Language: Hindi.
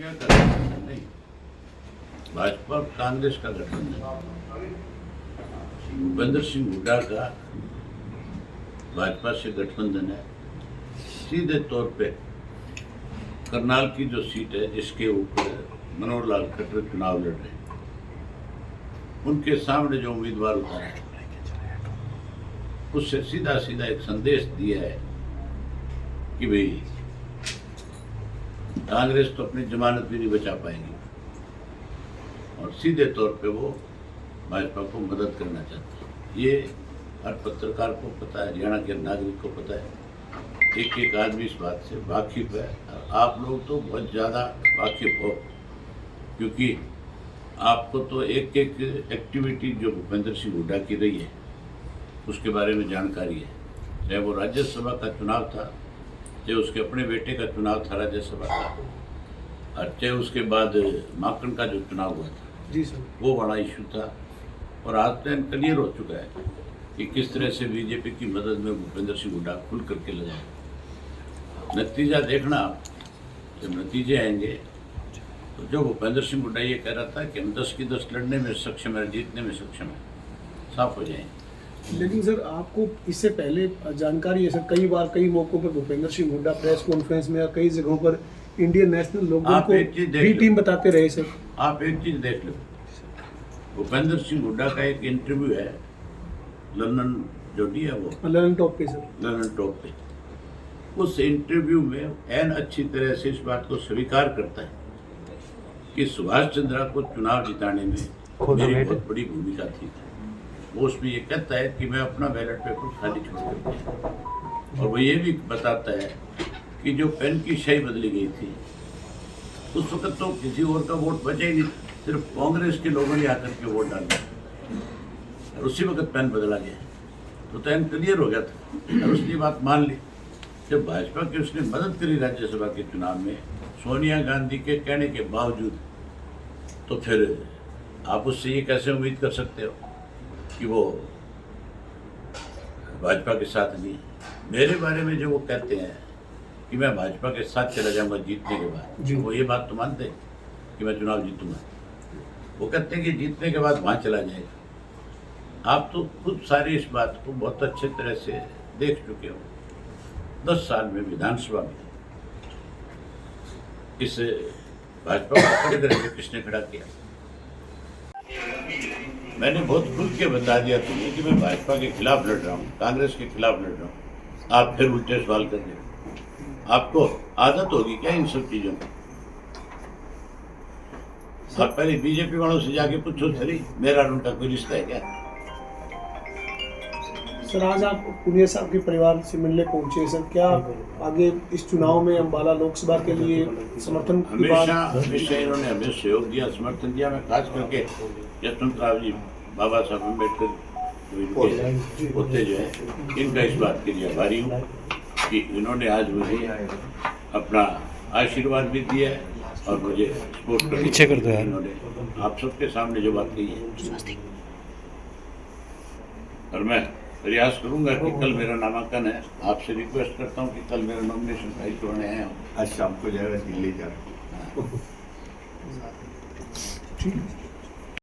क्या गठबंधन नहीं, भाजपा और कांग्रेस का गठबंधन। भूपेंद्र सिंह हुड्डा का भाजपा से गठबंधन है। सीधे तौर पे करनाल की जो सीट है जिसके ऊपर मनोहर लाल खट्टर चुनाव लड़ रहे हैं, उनके सामने जो उम्मीदवार उतारा है उससे सीधा सीधा एक संदेश दिया है कि भाई कांग्रेस तो अपनी जमानत भी नहीं बचा पाएंगी और सीधे तौर पे वो भाजपा को मदद करना चाहते हैं। ये हर पत्रकार को पता है, हरियाणा के नागरिक को पता है, एक एक आदमी इस बात से वाकिफ है। आप लोग तो बहुत ज़्यादा वाकिफ हो, क्योंकि आपको तो एक एक एक्टिविटी जो भूपेंद्र सिंह हुड्डा की रही है उसके बारे में जानकारी है। चाहे वो राज्यसभा का चुनाव था, चाहे उसके अपने बेटे का चुनाव था राज्यसभा का, और चाहे उसके बाद माकन का जो चुनाव हुआ था जी सर, वो बड़ा इशू था। और आज तो क्लियर हो चुका है कि किस तरह से बीजेपी की मदद में भूपेंद्र सिंह हुड्डा खुल करके लगाए। नतीजा देखना आप, जब नतीजे आएंगे तो जो भूपेंद्र सिंह हुड्डा ये कह रहा था कि हम 10 की 10 लड़ने में सक्षम है, जीतने में सक्षम है, साफ हो जाएंगे। लेकिन सर आपको इससे पहले जानकारी है सर, कई बार कई मौकों पर भूपेंद्र सिंह हुड्डा प्रेस कॉन्फ्रेंस में या कई जगहों पर इंडियन नेशनल लोगों को भी टीम बताते रहे सर। आप एक चीज देख लो, भूपेंद्र सिंह हुड्डा का एक इंटरव्यू है लंदन जो दिया वो लंदन टॉप पे सर, लंदन टॉप पे, उस इंटरव्यू में एन अच्छी तरह से इस बात को स्वीकार करता है कि सुभाष चंद्रा को चुनाव जिताने में मेरी बहुत बड़ी भूमिका थी। वो उसमें ये कहता है कि मैं अपना बैलेट पेपर खाली छोड़ करके, और वो ये भी बताता है कि जो पेन की स्याही बदली गई थी उस वक्त तो किसी और का वोट बचा ही नहीं, सिर्फ कांग्रेस के लोगों ने आकर के वोट डाला और उसी वक्त पेन बदला गया, तो पेन क्लियर हो गया था और उसने बात मान ली। जब भाजपा की उसने मदद करी राज्यसभा के चुनाव में सोनिया गांधी के कहने के बावजूद, तो फिर आप उससे ये कैसे उम्मीद कर सकते हो कि वो भाजपा के साथ नहीं। मेरे बारे में जो वो कहते हैं कि मैं भाजपा के साथ चला जाऊंगा जीतने के बाद, तो वो ये बात तो मानते हैं कि मैं चुनाव जीतूंगा। वो कहते हैं कि जीतने के बाद वहाँ चला जाएगा। आप तो खुद सारी इस बात को बहुत अच्छे तरह से देख चुके हो। 10 साल में विधानसभा में इस भाजपा को खड़े करके किसने खड़ा किया? मैंने बहुत खुल के बता दिया तुम्हें कि मैं भाजपा के खिलाफ लड़ रहा हूँ, कांग्रेस के खिलाफ लड़ रहा हूँ। आप फिर उल्टे सवाल कर रहे हो। आपको आदत होगी क्या इन सब चीजों की? आप पहले बीजेपी वालों से जाके पूछो सही, मेरा और उनका कोई रिश्ता है क्या? सर आज आप पुनिया साहब के परिवार से मिलने पहुंचे सर, क्या आगे इस चुनाव में अम्बाला लोकसभा के लिए समर्थन की बात? हमेशा इन्होंने हमें सहयोग दिया, समर्थन दिया। मैं खास करके यशवंतराव जी, बाबा साहब अम्बेडकर होते जो है, इनका इस बात के लिए आभारी हूँ कि इन्होंने आज मुझे अपना आशीर्वाद भी दिया है और मुझे सपोर्ट पीछे कर दो। इन्होंने आप सबके सामने जो बात कही है, और मैं प्रयास करूंगा कि कल मेरा नामांकन है। आपसे रिक्वेस्ट करता हूं कि कल मेरा नॉमिनेशन फाइल करने आया हूँ, आज शाम को जाएगा दिल्ली जा रहा हूँ।